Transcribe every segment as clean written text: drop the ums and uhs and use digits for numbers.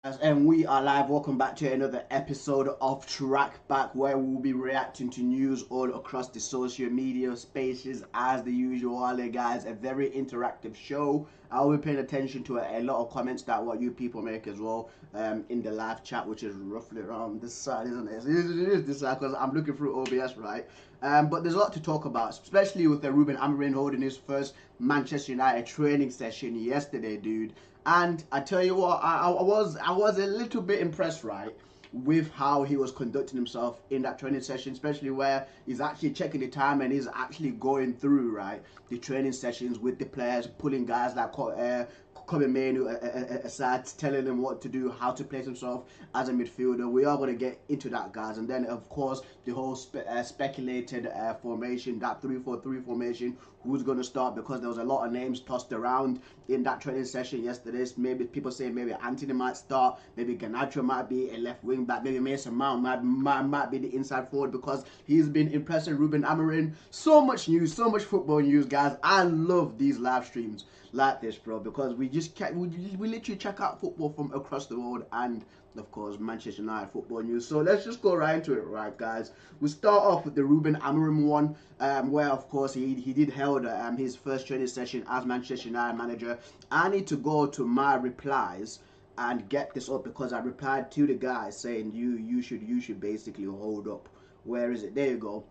And we are live. Welcome back to another episode of Track Back, where we'll be reacting to news all across the social media spaces as the usual. Guys, a very interactive show. I'll be paying attention to a lot of comments that what you people make as well in the live chat, which is roughly around this side, isn't it? It is this side because I'm looking through OBS, right? But there's a lot to talk about, especially with Ruben Amorim holding his first Manchester United training session yesterday, dude. And I tell you what, I was a little bit impressed, right, with how he was conducting himself in that training session, especially where he's actually checking the time and he's actually going through, right, the training sessions with the players, pulling guys like coming Manu aside, telling them what to do, how to place himself as a midfielder. We are going to get into that, guys. And then, of course, the whole speculated formation, that 3-4-3 formation, who's going to start, because there was a lot of names tossed around in that training session yesterday. Maybe people say maybe Anthony might start, maybe Garnacho might be a left wing back, maybe Mason Mount might be the inside forward, because he's been impressing Ruben Amorim. So much news, so much football news, guys. I love these live streams like this, bro, because we literally check out football from across the world and of course Manchester United football news. So let's just go right into it, right, guys. We start off with the Ruben Amorim one, where of course he did held his first training session as Manchester United manager. I need to go to my replies and get this up because I replied to the guy saying you should basically hold up. Where is it? There you go.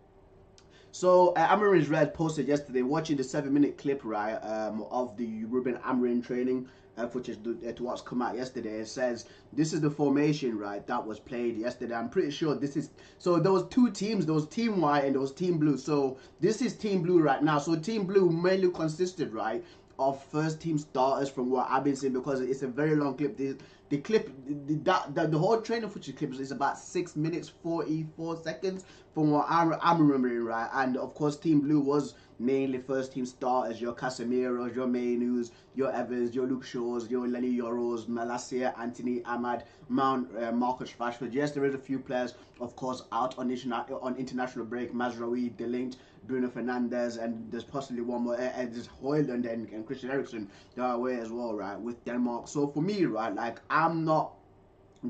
So Amorim's Red posted yesterday, watching the 7-minute clip, right, of the Ruben Amorim training, which is to what's come out yesterday. It says this is the formation, right, that was played yesterday. I'm pretty sure this is, so there was two teams, there was Team White and there was Team Blue. So this is Team Blue right now. So Team Blue mainly consisted, right, of first team starters from what I've been seeing, because it's a very long clip. The clip, the whole training footage clip is about 6 minutes 44 seconds from what I'm remembering, right? And of course, Team Blue was mainly first team starters: your Casemiros, your Mainus, your Evans, your Luke Shaws, your Lenny Yoros, Malacia, Anthony, Ahmad, Mount, Marcus Rashford. Yes, there is a few players, of course, out on international break: Mazraoui, Delinked, Bruno Fernandes, and there's possibly one more, there's Højlund and Christian Eriksen that are away as well, right, with Denmark. So for me, right, like, I'm not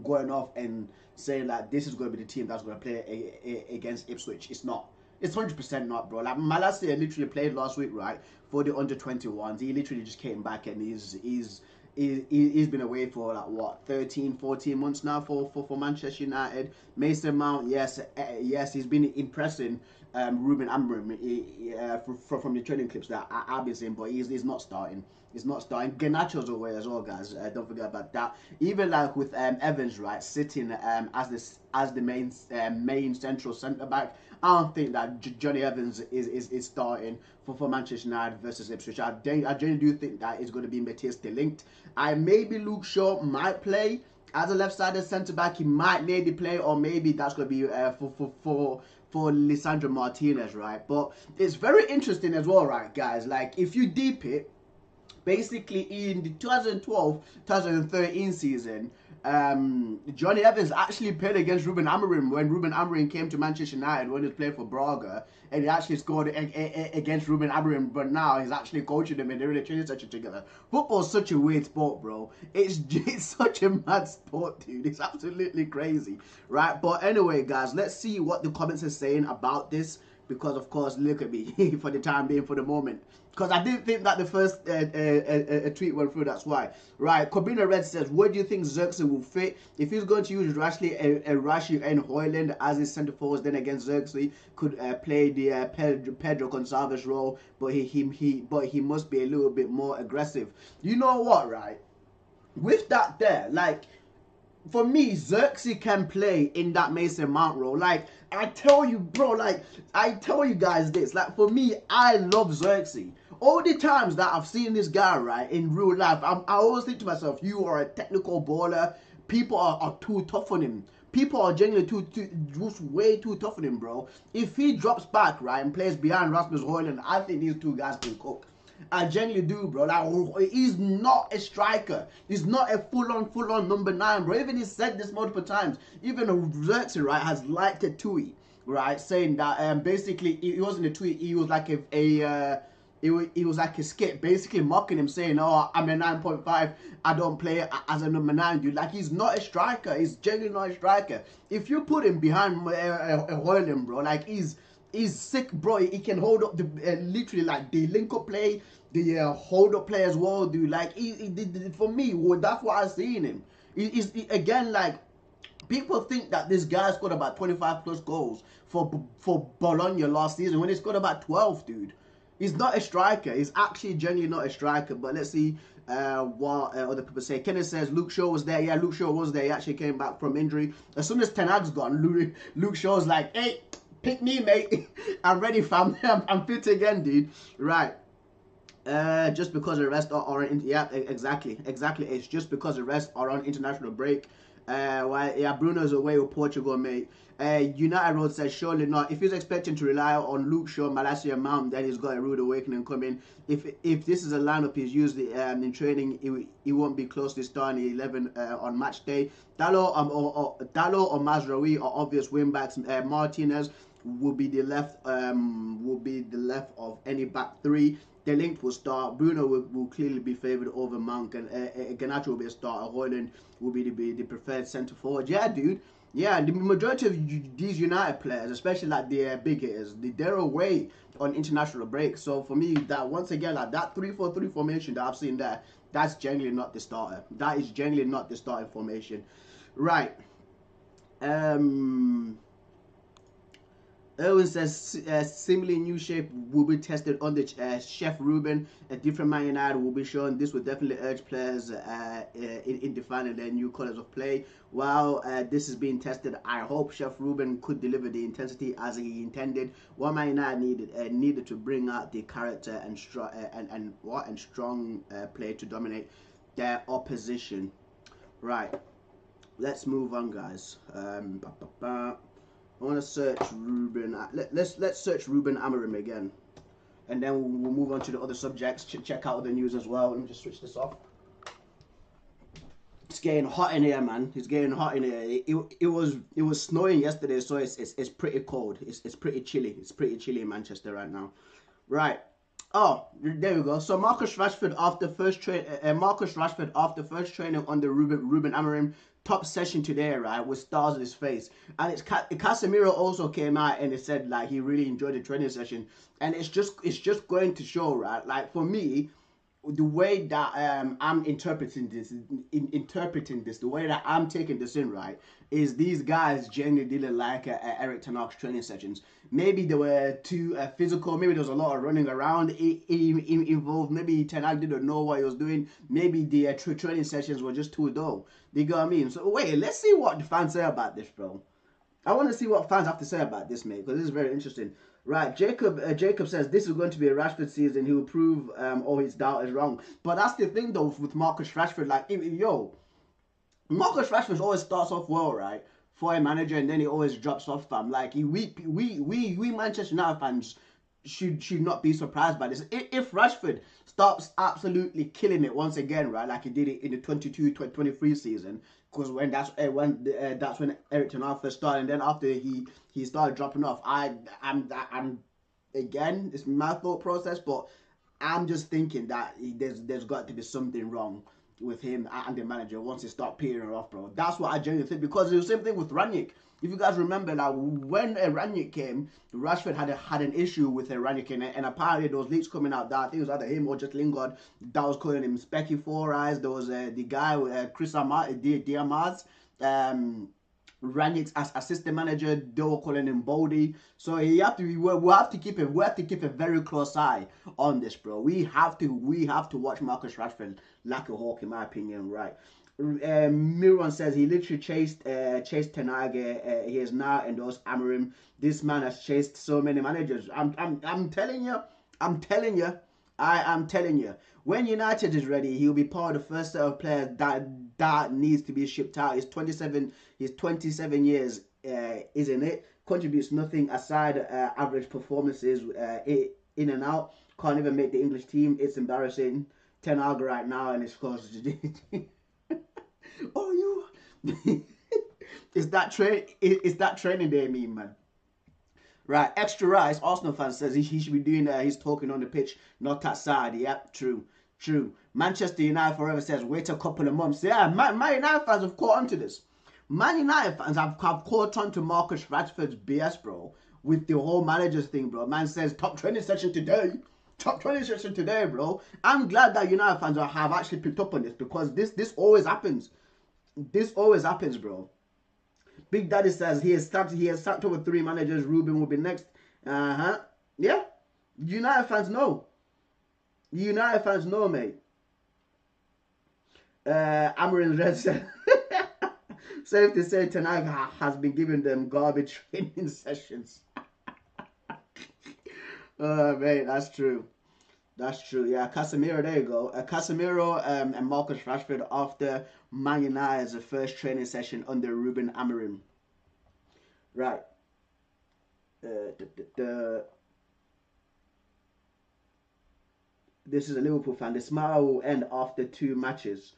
going off and saying that this is going to be the team that's going to play against Ipswich. It's not. It's 100% not, bro. Like, Malacia literally played last week, right, for the under-21s. He literally just came back and he's been away for like what, 13 14 months now for Manchester United. Mason Mount, yes, he's been impressing Ruben Amorim from the training clips that I've been seeing, but he's not starting. He's not starting. Garnacho's away as well, guys. Don't forget about that. Even like with Evans, right, sitting as the main central centre back. I don't think that Johnny Evans is starting for Manchester United versus Ipswich. I genuinely do think that it's going to be Matthias Delinked. Maybe Luke Shaw might play as a left-sided centre-back. He might maybe play, or maybe that's going to be for Lisandro Martinez, right? But it's very interesting as well, right, guys? Like, if you deep it, basically in the 2012-2013 season, Johnny Evans actually played against Ruben Amorim when Ruben Amorim came to Manchester United when he was playing for Braga, and he actually scored against Ruben Amorim. But now he's actually coaching them and they're in a training session together. Football's such a weird sport, bro. It's such a mad sport, dude. It's absolutely crazy, right? But anyway, guys, let's see what the comments are saying about this, because of course, look at me for the time being, for the moment, because I didn't think that the first tweet went through. That's why, right? Corbina Red says, where do you think Xerxes will fit if he's going to use Rashi and Højlund as his centre forwards? Then again, Xerxes could play the Pedro Gonçalves role, but he must be a little bit more aggressive. You know what, right? With that there, like, for me, Xerxes can play in that Mason Mount role. Like, I tell you, bro, like, I tell you guys this. Like, for me, I love Xerxes. All the times that I've seen this guy, right, in real life, I always think to myself, you are a technical baller. People are too tough on him. People are genuinely just way too tough on him, bro. If he drops back, right, and plays behind Rasmus Højlund, I think these two guys can cook. I genuinely do, bro. Like, he's not a striker. He's not a full-on number 9, bro. Even he said this multiple times. Even Xerxes, right, has liked a tweet, right, saying that basically it wasn't a tweet. He was like it was like a skit, basically mocking him, saying, "Oh, I'm a 9.5. I don't play as a number 9, dude." Like, he's not a striker. He's genuinely not a striker. If you put him behind Hoyland, bro, like he's sick, bro. He can hold up the literally like the link up play, the hold up play as well, dude. Like for me, that's what I see in him. He's again, like, people think that this guy scored about 25 plus goals for Bologna last season when he scored about 12, dude. He's not a striker. He's actually genuinely not a striker. But let's see what other people say. Kenneth says Luke Shaw was there. Yeah, Luke Shaw was there. He actually came back from injury. As soon as Ten Hag's gone, Luke Shaw's like, "Hey, pick me, mate. I'm ready, fam. I'm fit again, dude." Right. Just because the rest are on, yeah, exactly. It's just because the rest are on international break. Yeah, Bruno's away with Portugal, mate. United Road says surely not. If he's expecting to rely on Luke Shaw, Malacia, Mount, then he's got a rude awakening coming. If this is a lineup he's used in training, he won't be close to starting 11 on match day. Dalot or Mazraoui are obvious wing backs. Martinez will be the left of any back three. The link will start. Bruno will clearly be favoured over Mount, and Garnacho will be a starter. Hoyland will be the preferred centre forward. Yeah, dude. Yeah, the majority of these United players, especially like the big hitters, they're away on international break. So for me, that once again, like that 3-4-3 formation that I've seen there, that's genuinely not the starter. That is genuinely not the starting formation. Right. Owen says similarly new shape will be tested on the Chef Ruben. A different Man United will be shown. This will definitely urge players in defining their new colours of play. While this is being tested, I hope Chef Ruben could deliver the intensity as he intended. What Man United needed to bring out the character and strong play to dominate their opposition. Right, let's move on, guys. I want to search Ruben. Let's search Ruben Amorim again, and then we'll move on to the other subjects. Check out the news as well. Let me just switch this off. It's getting hot in here, man. It's getting hot in here. It was snowing yesterday, so it's pretty cold. It's pretty chilly. It's pretty chilly in Manchester right now. Right. Oh, there we go. So Marcus Rashford after first training under Ruben Amorim. Top session today, right, with stars on his face. And it's Casemiro also came out and it said like he really enjoyed the training session. And it's just going to show, right? Like for me, the way that I'm interpreting this, the way that I'm taking this in, right, is these guys genuinely didn't like Eric Ten Hag's training sessions. Maybe they were too physical. Maybe there was a lot of running around involved. Maybe Ten Hag didn't know what he was doing. Maybe the training sessions were just too dull. You get what I mean? So wait, let's see what the fans say about this, bro. I want to see what fans have to say about this, mate, because this is very interesting. Right, Jacob says this is going to be a Rashford season. He will prove all his doubt is wrong. But that's the thing, though, with Marcus Rashford. Like, Marcus Rashford always starts off well, right, for a manager, and then he always drops off, fam. Like, we Manchester United fans should not be surprised by this. If Rashford starts absolutely killing it once again, right, like he did it in the 22-23 season, because that's when Eric Ten Hag first started, and then after he started dropping off, I'm again, it's my thought process, but I'm just thinking that there's got to be something wrong with him and the manager once he start peeling off, bro. That's what I genuinely think, because it was the same thing with Ranić. If you guys remember, like when Ranić came, Rashford had an issue with Ranić, and apparently there was leaks coming out that I think it was either him or just Lingard that was calling him Specky Four Eyes. There was the guy Chris Diamaz, Ranić's as assistant manager, they were calling him Baldy. So we have to keep a very close eye on this, bro. We have to watch Marcus Rashford like a hawk, in my opinion, right? Miron says he literally chased Ten Hag. He has now endorsed Amorim. This man has chased so many managers. I'm telling you. I am telling you. When United is ready, he'll be part of the first set of players that needs to be shipped out. He's 27 years, isn't it? Contributes nothing aside average performances in and out. Can't even make the English team. It's embarrassing. Ten Hag right now, and it's close. Oh, you. It's that training day meme, man. Right, extra rice. Arsenal fan says he should be doing his talking on the pitch, not outside. Yep, true, true. Manchester United forever says wait a couple of months. Yeah, Man United fans have caught on to this. Man United fans have caught on to Marcus Rashford's BS, bro, with the whole managers thing, bro. Man says top training session today. Top 20 session today, bro. I'm glad that United fans have actually picked up on this because this always happens. This always happens, bro. Big Daddy says he has sacked over 3 managers. Ruben will be next. Yeah. United fans know. United fans know, mate. Amorims Red said safe to say tonight has been giving them garbage training sessions. Oh, mate, that's true. That's true. Yeah, Casemiro, there you go. Casemiro and Marcus Rashford after Man United's first training session under Ruben Amorim. Right. This is a Liverpool fan. The smile will end after 2 matches.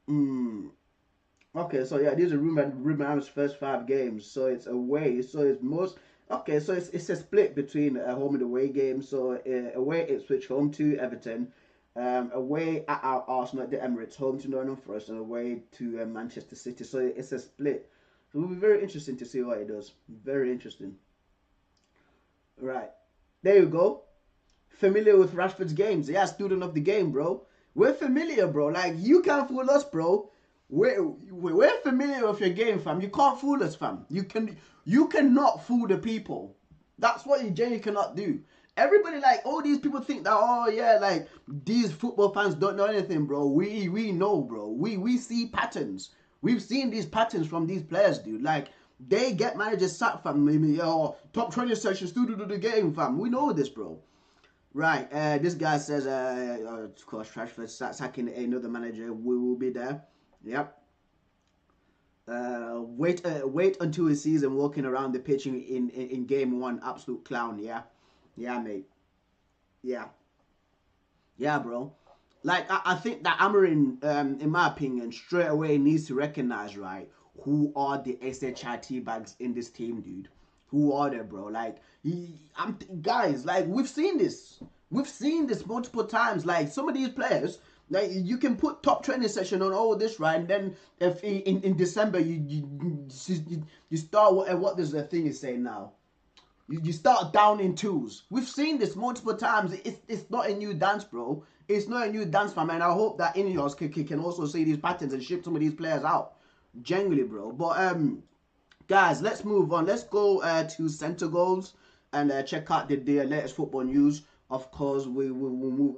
Okay, so yeah, these are Ruben Amorim's first 5 games. So it's away. So it's most... Okay, so it's a split between home and away games. So away Ipswich, home to Everton, away at our Arsenal at the Emirates, home to Nottingham Forest, and away to Manchester City. So it's a split. So it will be very interesting to see what it does. Very interesting. Right, there you go. Familiar with Rashford's games? Yeah, student of the game, bro. We're familiar, bro. like you can't fool us, bro. We're familiar with your game, fam. You can't fool us, fam. You cannot fool the people. That's what you genuinely cannot do. Everybody, like, all these people think that, oh yeah, like these football fans don't know anything, bro. We know, bro. We see patterns. We've seen these patterns from these players, dude. Like, they get managers sacked, fam. Yo, top 20 session student of the game, fam. We know this, bro. Right, this guy says, of course, Rashford sacking another manager. We will be there. Yep. Wait until he sees him walking around the pitch in game 1. Absolute clown. Yeah, yeah, mate. Yeah, yeah, bro. Like I think that Amorim, in my opinion, straight away needs to recognize, right, who are the SHIT bags in this team, dude. Who are they, bro? Like, guys, like we've seen this. We've seen this multiple times. Like some of these players. Like you can put top training session on all this, right? And then if in December you start what does the thing is saying now? You start down in tools. We've seen this multiple times. It's not a new dance, bro. It's not a new dance, fam. And I hope that Ineos can also see these patterns and ship some of these players out. Genuinely, bro. But guys, let's move on. Let's go to centre goals and check out the latest football news. Of course, we will move